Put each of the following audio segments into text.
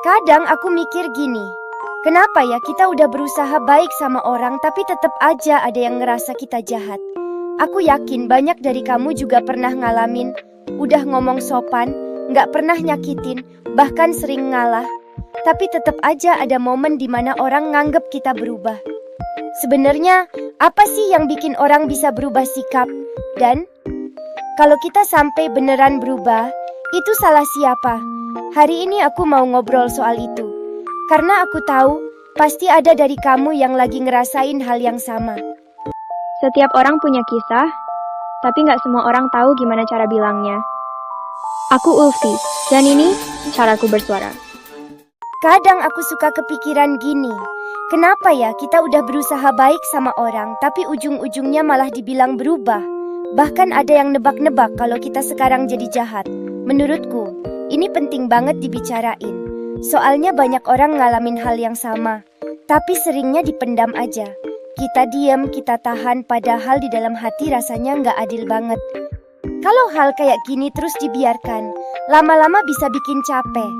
Kadang aku mikir gini, kenapa ya kita udah berusaha baik sama orang tapi tetap aja ada yang ngerasa kita jahat. Aku yakin banyak dari kamu juga pernah ngalamin, udah ngomong sopan, gak pernah nyakitin, bahkan sering ngalah. Tapi tetap aja ada momen dimana orang nganggep kita berubah. Sebenarnya, apa sih yang bikin orang bisa berubah sikap? Dan, kalau kita sampai beneran berubah, itu salah siapa? Hari ini aku mau ngobrol soal itu. Karena aku tahu, pasti ada dari kamu yang lagi ngerasain hal yang sama. Setiap orang punya kisah, tapi nggak semua orang tahu gimana cara bilangnya. Aku Ulfi, dan ini caraku bersuara. Kadang aku suka kepikiran gini, kenapa ya kita udah berusaha baik sama orang, tapi ujung-ujungnya malah dibilang berubah? Bahkan ada yang nebak-nebak kalau kita sekarang jadi jahat. Menurutku, ini penting banget dibicarain. Soalnya banyak orang ngalamin hal yang sama, tapi seringnya dipendam aja. Kita diam, kita tahan, padahal di dalam hati rasanya nggak adil banget. Kalau hal kayak gini terus dibiarkan, lama-lama bisa bikin capek.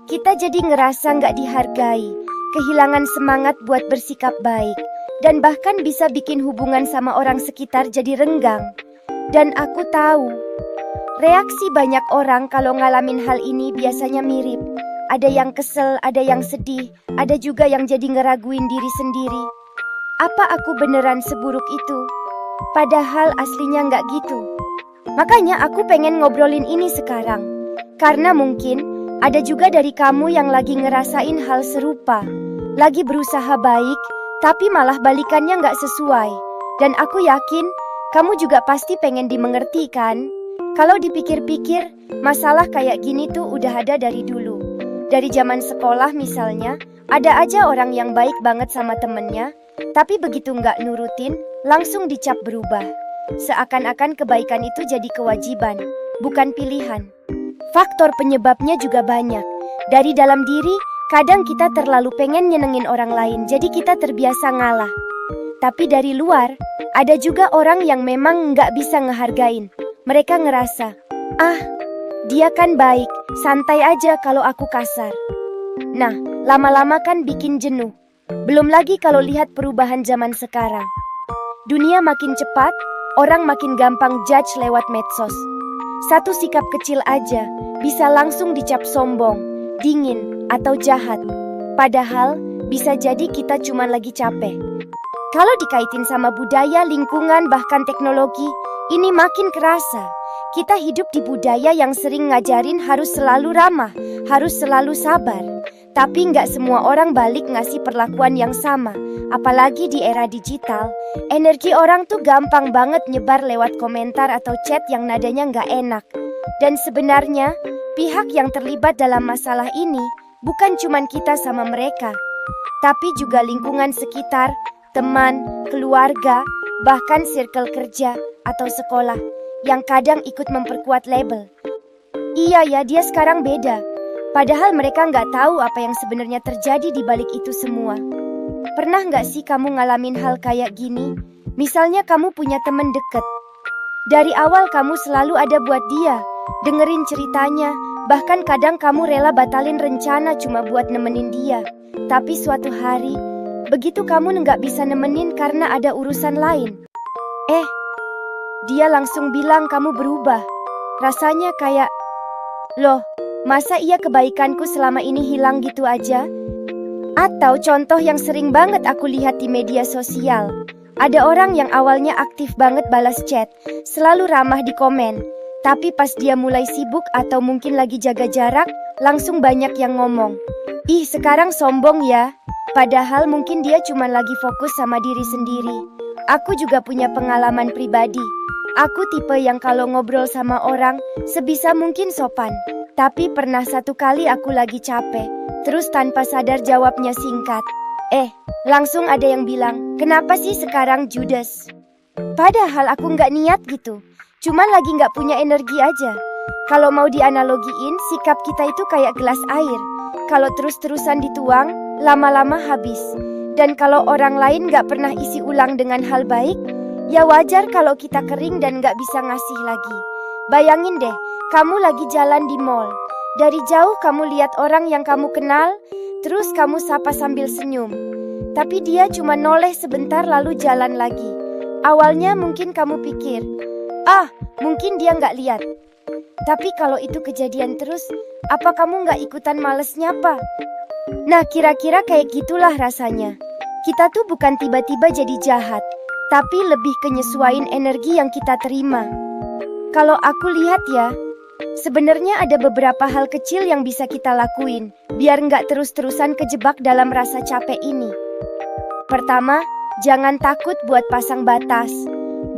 Kita jadi ngerasa nggak dihargai, kehilangan semangat buat bersikap baik, dan bahkan bisa bikin hubungan sama orang sekitar jadi renggang. Dan aku tahu, reaksi banyak orang kalau ngalamin hal ini biasanya mirip. Ada yang kesel, ada yang sedih, ada juga yang jadi ngeraguin diri sendiri. Apa aku beneran seburuk itu? Padahal aslinya nggak gitu. Makanya aku pengen ngobrolin ini sekarang. Karena mungkin ada juga dari kamu yang lagi ngerasain hal serupa. Lagi berusaha baik, tapi malah balikannya nggak sesuai. Dan aku yakin kamu juga pasti pengen dimengerti kan? Kalau dipikir-pikir, masalah kayak gini tuh udah ada dari dulu. Dari zaman sekolah misalnya, ada aja orang yang baik banget sama temennya, tapi begitu nggak nurutin, langsung dicap berubah. Seakan-akan kebaikan itu jadi kewajiban, bukan pilihan. Faktor penyebabnya juga banyak. Dari dalam diri, kadang kita terlalu pengen nyenengin orang lain, jadi kita terbiasa ngalah. Tapi dari luar, ada juga orang yang memang nggak bisa ngehargain. Mereka ngerasa, dia kan baik, santai aja kalau aku kasar. Nah, lama-lama kan bikin jenuh. Belum lagi kalau lihat perubahan zaman sekarang. Dunia makin cepat, orang makin gampang judge lewat medsos. Satu sikap kecil aja bisa langsung dicap sombong, dingin, atau jahat. Padahal bisa jadi kita cuma lagi capek. Kalau dikaitin sama budaya, lingkungan, bahkan teknologi, ini makin kerasa. Kita hidup di budaya yang sering ngajarin harus selalu ramah, harus selalu sabar. Tapi nggak semua orang balik ngasih perlakuan yang sama. Apalagi di era digital, energi orang tuh gampang banget nyebar lewat komentar atau chat yang nadanya nggak enak. Dan sebenarnya, pihak yang terlibat dalam masalah ini bukan cuma kita sama mereka, tapi juga lingkungan sekitar, teman, keluarga, bahkan circle kerja atau sekolah yang kadang ikut memperkuat label. Iya ya, dia sekarang beda. Padahal mereka nggak tahu apa yang sebenarnya terjadi di balik itu semua. Pernah nggak sih kamu ngalamin hal kayak gini? Misalnya kamu punya temen deket. Dari awal kamu selalu ada buat dia, dengerin ceritanya, bahkan kadang kamu rela batalin rencana cuma buat nemenin dia. Tapi suatu hari, begitu kamu nggak bisa nemenin karena ada urusan lain, dia langsung bilang kamu berubah. Rasanya kayak, loh, masa iya kebaikanku selama ini hilang gitu aja? Atau contoh yang sering banget aku lihat di media sosial. Ada orang yang awalnya aktif banget balas chat, selalu ramah di komen. Tapi pas dia mulai sibuk atau mungkin lagi jaga jarak, langsung banyak yang ngomong, "Ih, sekarang sombong ya." Padahal mungkin dia cuma lagi fokus sama diri sendiri. Aku juga punya pengalaman pribadi. Aku tipe yang kalau ngobrol sama orang, sebisa mungkin sopan. Tapi pernah satu kali aku lagi capek, terus tanpa sadar jawabnya singkat. Langsung ada yang bilang, "Kenapa sih sekarang judes?" Padahal aku nggak niat gitu, cuman lagi nggak punya energi aja. Kalau mau dianalogiin, sikap kita itu kayak gelas air. Kalau terus-terusan dituang, lama-lama habis. Dan kalau orang lain nggak pernah isi ulang dengan hal baik, ya wajar kalau kita kering dan nggak bisa ngasih lagi. Bayangin deh, kamu lagi jalan di mall. Dari jauh kamu lihat orang yang kamu kenal, terus kamu sapa sambil senyum. Tapi dia cuma noleh sebentar lalu jalan lagi. Awalnya mungkin kamu pikir, mungkin dia nggak lihat. Tapi kalau itu kejadian terus, apa kamu nggak ikutan males nyapa? Nah, kira-kira kayak gitulah rasanya. Kita tuh bukan tiba-tiba jadi jahat, tapi lebih kenyesuaiin energi yang kita terima. Kalau aku lihat ya, sebenarnya ada beberapa hal kecil yang bisa kita lakuin, biar nggak terus-terusan kejebak dalam rasa capek ini. Pertama, jangan takut buat pasang batas.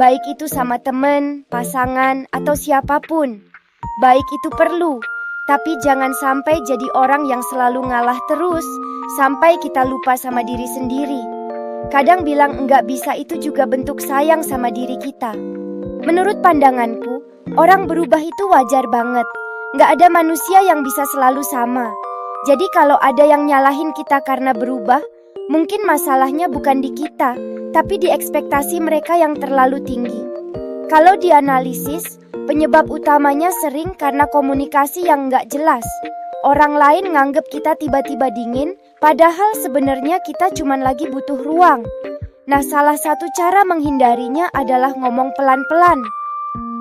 Baik itu sama temen, pasangan, atau siapapun. Baik itu perlu, tapi jangan sampai jadi orang yang selalu ngalah terus, sampai kita lupa sama diri sendiri. Kadang bilang enggak bisa itu juga bentuk sayang sama diri kita. Menurut pandanganku, orang berubah itu wajar banget. Nggak ada manusia yang bisa selalu sama. Jadi kalau ada yang nyalahin kita karena berubah, mungkin masalahnya bukan di kita, tapi di ekspektasi mereka yang terlalu tinggi. Kalau dianalisis, penyebab utamanya sering karena komunikasi yang nggak jelas. Orang lain nganggep kita tiba-tiba dingin, padahal sebenarnya kita cuman lagi butuh ruang. Nah, salah satu cara menghindarinya adalah ngomong pelan-pelan.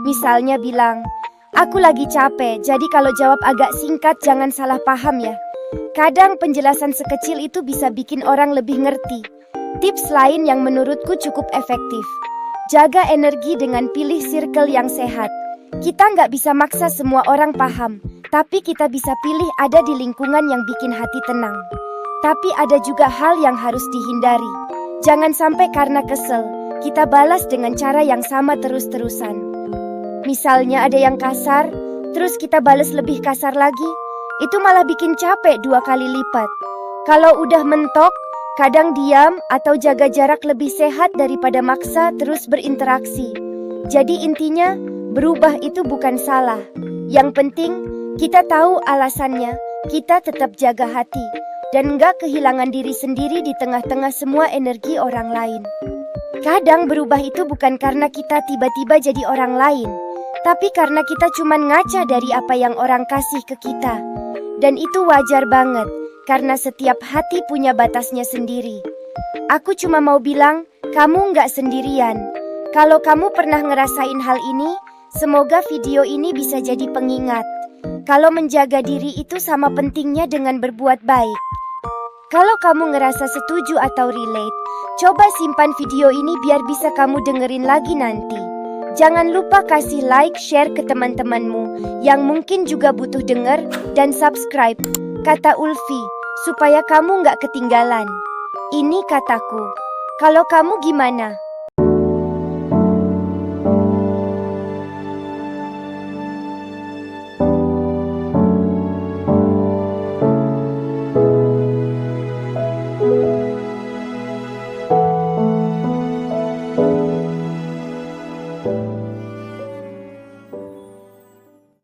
Misalnya bilang, "Aku lagi capek, jadi kalau jawab agak singkat jangan salah paham ya." Kadang penjelasan sekecil itu bisa bikin orang lebih ngerti. Tips lain yang menurutku cukup efektif. Jaga energi dengan pilih circle yang sehat. Kita nggak bisa maksa semua orang paham, tapi kita bisa pilih ada di lingkungan yang bikin hati tenang. Tapi ada juga hal yang harus dihindari. Jangan sampai karena kesel, kita balas dengan cara yang sama terus-terusan. Misalnya ada yang kasar, terus kita balas lebih kasar lagi. Itu malah bikin capek 2 kali lipat. Kalau udah mentok, kadang diam atau jaga jarak lebih sehat daripada maksa terus berinteraksi. Jadi intinya, berubah itu bukan salah. Yang penting, kita tahu alasannya, kita tetap jaga hati, dan nggak kehilangan diri sendiri di tengah-tengah semua energi orang lain. Kadang berubah itu bukan karena kita tiba-tiba jadi orang lain, tapi karena kita cuma ngaca dari apa yang orang kasih ke kita. Dan itu wajar banget, karena setiap hati punya batasnya sendiri. Aku cuma mau bilang, kamu nggak sendirian. Kalau kamu pernah ngerasain hal ini, semoga video ini bisa jadi pengingat. Kalau menjaga diri itu sama pentingnya dengan berbuat baik. Kalau kamu ngerasa setuju atau relate, coba simpan video ini biar bisa kamu dengerin lagi nanti. Jangan lupa kasih like, share ke teman-temanmu yang mungkin juga butuh denger, dan subscribe, kata Ulfi, supaya kamu nggak ketinggalan. Ini kataku. Kalau kamu gimana?